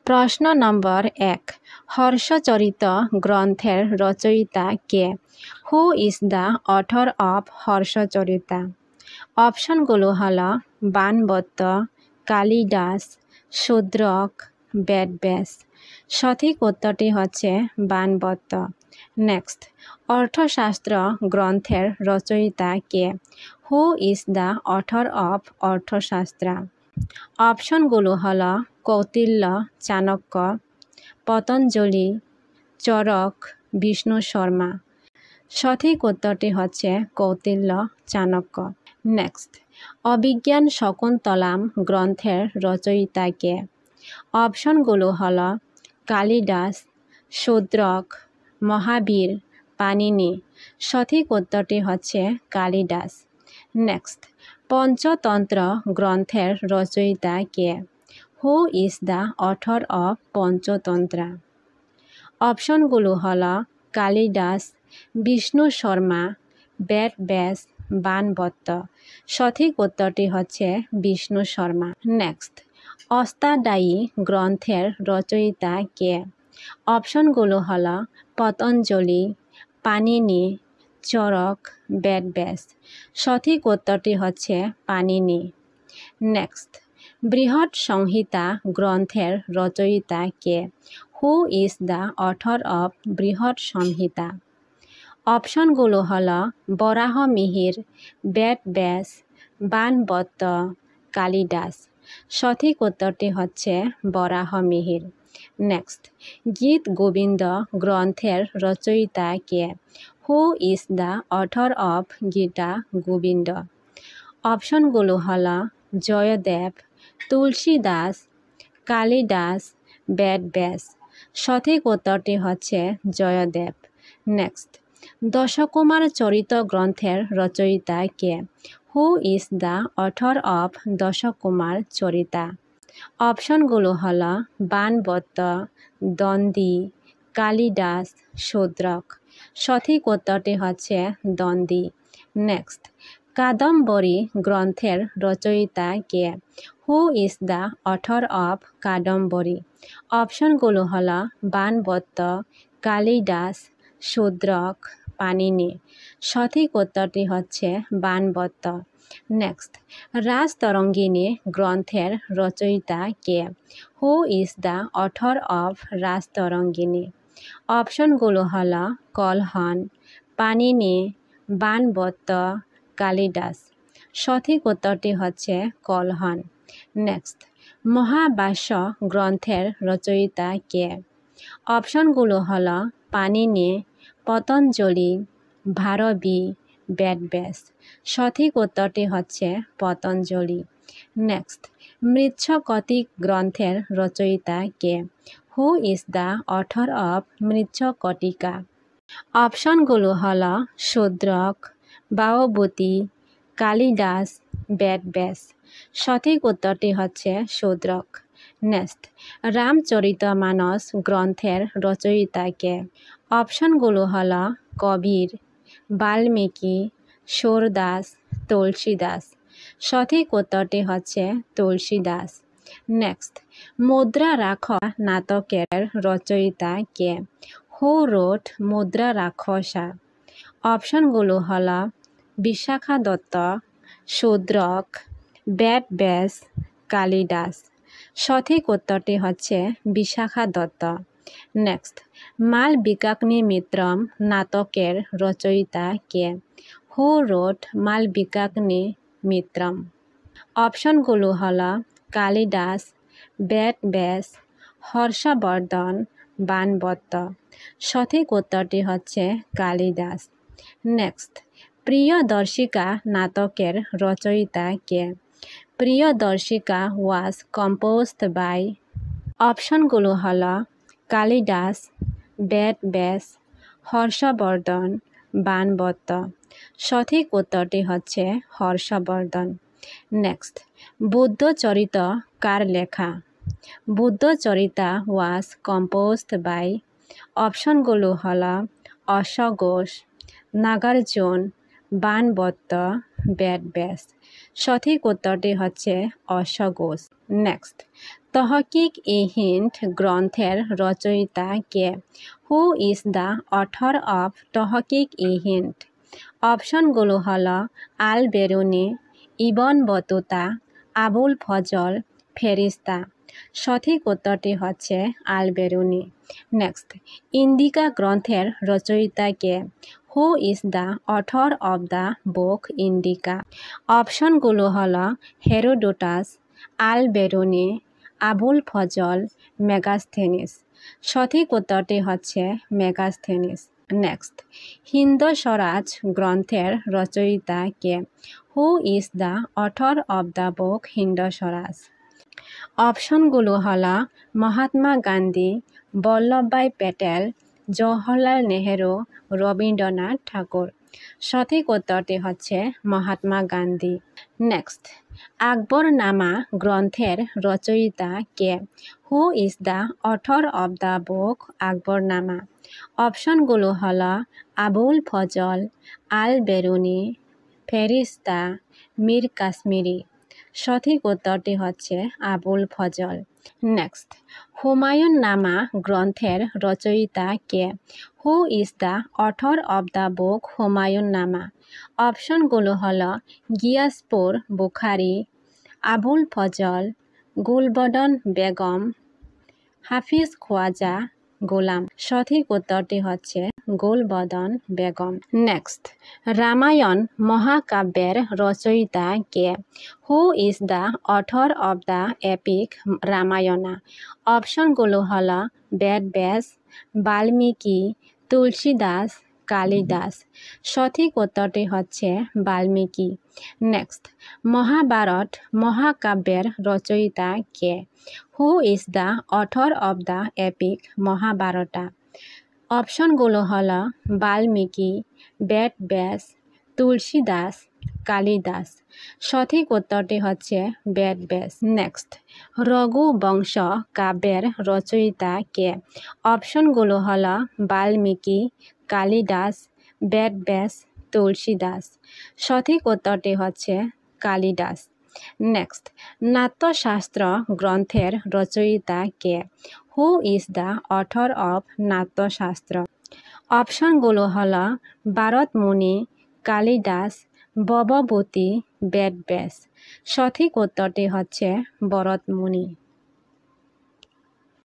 প্রশ্ন নম্বর 1 হর্ষচরিত গ্রন্থের রচয়িতা কে? Who is the author of Harshacharita? অপশনগুলো হলো বাণভট্ট, কালিদাস, শূদ্রক, বেদব্যাস। সঠিক উত্তরটি হচ্ছে বাণভট্ট। নেক্সট, অর্থশাস্ত্র গ্রন্থের রচয়িতা কে? Who is the author of Arthashastra? অপশনগুলো হলো কৌটিল্য, চাণক্য, পতঞ্জলি, চরক, বিষ্ণু শর্মা। সঠিক উত্তরটি হচ্ছে কৌটিল্য, চাণক্য। নেক্সট, অভিজ্ঞান শকুন্তলাম গ্রন্থের রচয়িতা কে? অপশনগুলো হলো কালিদাস, শূদ্রক, মহাবীর, পাণিনি। সঠিক উত্তরটি হচ্ছে কালিদাস। নেক্সট, পঞ্চতন্ত্র গ্রন্থের রচয়িতা কে? Who is the author of Panchatantra? অপশনগুলো হলো কালিদাস, বিষ্ণু শর্মা, বেদব্যাস, বাণভট্ট। সঠিক উত্তরটি হচ্ছে বিষ্ণু শর্মা। নেক্সট, অষ্টাধ্যায়ী গ্রন্থের রচয়িতা কে? অপশনগুলো হলো পতঞ্জলি, পাণিনি, চরক, বেদব্যাস। সঠিক উত্তরটি হচ্ছে পাণিনি। নেক্সট, বৃহৎ সংহিতা গ্রন্থের রচয়িতা কে? Who is the author of Brihat Samhita? অপশনগুলো হলো বরাহমিহির, বেদব্যাস, বাণভট্ট, কালিদাস। সঠিক উত্তরটি হচ্ছে বরাহমিহির। নেক্সট, গীত গোবিন্দ গ্রন্থের রচয়িতা কে? Who is the author of Gita Govinda? অপশনগুলো হলো জয়দেব, তুলসীদাস, কালিদাস, বেদব্যাস। সঠিক উত্তরটি হচ্ছে জয়দেব। নেক্সট, দশকুমার চরিত গ্রন্থের রচয়িতা কে? Who is the author of Dashakumara Charita? অপশনগুলো হলো বাণভট্ট, দন্ডী, কালিদাস, শূদ্রক। সঠিক উত্তরটি হচ্ছে দন্ডী। নেক্সট, কাদম্বরী গ্রন্থের রচয়িতা কে? Who is the author of Kadambari? অপশনগুলো হলো বাণভট্ট, কালিদাস, শূদ্রক, পাণিনি। সঠিক উত্তরটি হচ্ছে বাণভট্ট। নেক্সট, রাজতরঙ্গিনী গ্রন্থের রচয়িতা কে? Who is the author of Rajatarangini? অপশনগুলো হলো কলহন, পাণিনি, বাণভট্ট, কালিদাস। সঠিক উত্তরটি হচ্ছে কলহন। নেক্সট, মহাভাষ্য গ্রন্থের রচয়িতা কে? অপশনগুলো হলো পাণিনি, পতঞ্জলি, ভারবী, বেদব্যাস। সঠিক উত্তরটি হচ্ছে পতঞ্জলি। নেক্সট, মৃচ্ছকটিক গ্রন্থের রচয়িতা কে? Who is the author of Mrichchhakatika? অপশনগুলো হলো শূদ্রক, বাওবতী, কালিদাস, বেদব্যাস। সঠিক উত্তরটি হচ্ছে শূদ্রক। নেক্সট, রামচরিতমানস গ্রন্থের রচয়িতা কে? অপশনগুলো হলো কবির, বাল্মীকি, সুরদাস, তুলসীদাস। সঠিক উত্তরটি হচ্ছে তুলসীদাস। নেক্সট, মুদ্রা রাখ নাটকের রচয়িতা কে? হু রোট মুদ্রা রাক্ষসা? অপশনগুলো হলো বিশাখা দত্ত, শূদ্রক, বেদব্যাস, কালিদাস। সঠিক উত্তরটি হচ্ছে বিশাখা দত্ত। নেক্সট, মালবিকাগ্নি মিত্রম নাটকের রচয়িতা কে? হু রোট মালবিকাগ্নি মিত্রম? অপশনগুলো হলো কালিদাস, বেদব্যাস, হর্ষবর্ধন, বাণভট্ট। সঠিক উত্তরটি হচ্ছে কালিদাস। নেক্সট, প্রিয়দর্শিকা নাটকের রচয়িতা কে? Priyadarshika was composed by? অপশনগুলো হলো কালিদাস, বেদব্যাস, হর্ষবর্ধন, বাণভট্ট। সঠিক উত্তরটি হচ্ছে হর্ষবর্ধন। নেক্সট, বুদ্ধচরিত কার লেখা? বুদ্ধচরিতা ওয়াজ কম্পোজড বাই? অপশনগুলো হলো অশোক ঘোষ, নাগার্জুন, বাণভট্ট, বেদব্যাস। সঠিক উত্তরটি হচ্ছে অশোক ঘোষ। নেক্সট, তহকিক-ই-হিন্দ গ্রন্থের রচয়িতা কে? Who is the author of Tahqiq-i-Hind? অপশনগুলো হলো Al Biruni, Ibn Battuta, Abul Fazl, Ferishta. সঠিক উত্তরটি হচ্ছে আল বেরুনি। নেক্সট, ইন্ডিকা গ্রন্থের রচয়িতা কে? Who is the author of the book Indica? অপশনগুলো হলো Herodotus, Al Biruni, Abul Fazl, Megasthenes. সঠিক উত্তরটি হচ্ছে মেগাস্থেনিস। নেক্সট, হিন্দ স্বরাজ গ্রন্থের রচয়িতা কে? Who is the author of the book Hind Swaraj? অপশনগুলো হলো মহাত্মা গান্ধী, বল্লভভাই প্যাটেল, জওহরলাল নেহেরু, রবীন্দ্রনাথ ঠাকুর। সঠিক উত্তরটি হচ্ছে মহাত্মা গান্ধী। নেক্সট, আকবরনামা গ্রন্থের রচয়িতা কে? Who is the author of the book Akbarnama? অপশনগুলো হলো আবুল ফজল, আল বেরুনি, ফেরিস্তা, মীর কাশ্মীরি। সঠিক উত্তরটি হচ্ছে আবুল ফজল। নেক্সট, হুমায়ুন নামা গ্রন্থের রচয়িতা কে? Who is the author of the book Humayun Nama? অপশনগুলো হলো গিয়াসপুর বুখারি, আবুল ফজল, গুলবদন বেগম, হাফিজ খোয়াজা গোলাম। সঠিক উত্তরটি হচ্ছে গুলবদন বেগম। নেক্সট, রামায়ণ মহাকাব্যের রচয়িতা কে? Who is the author of the epic Ramayana? অপশনগুলো হলো বেদব্যাস, বাল্মীকি, তুলসীদাস, কালিদাস। সঠিক উত্তরটি হচ্ছে বাল্মীকি। নেক্সট, মহাভারত মহাকাব্যের রচয়িতা কে? Who is the author of the epic Mahabharata? অপশনগুলো হলো বাল্মীকি, বেদব্যাস, তুলসীদাস, কালিদাস। সঠিক উত্তরটি হচ্ছে বেদব্যাস। নেক্সট, রঘুবংশ কাব্যের রচয়িতা কে? অপশনগুলো হলো বাল্মীকি, কালিদাস, বেদব্যাস, তুলসীদাস। সঠিক উত্তরটি হচ্ছে কালিদাস। নেক্সট, নাট্যশাস্ত্র গ্রন্থের রচয়িতা কে? Who is the author of Natyashastra? অপশনগুলো হলো ভারতমুনি, কালিদাস, ভবভূতি, বেদব্যাস। সঠিক উত্তরটি হচ্ছে ভরতমুনি।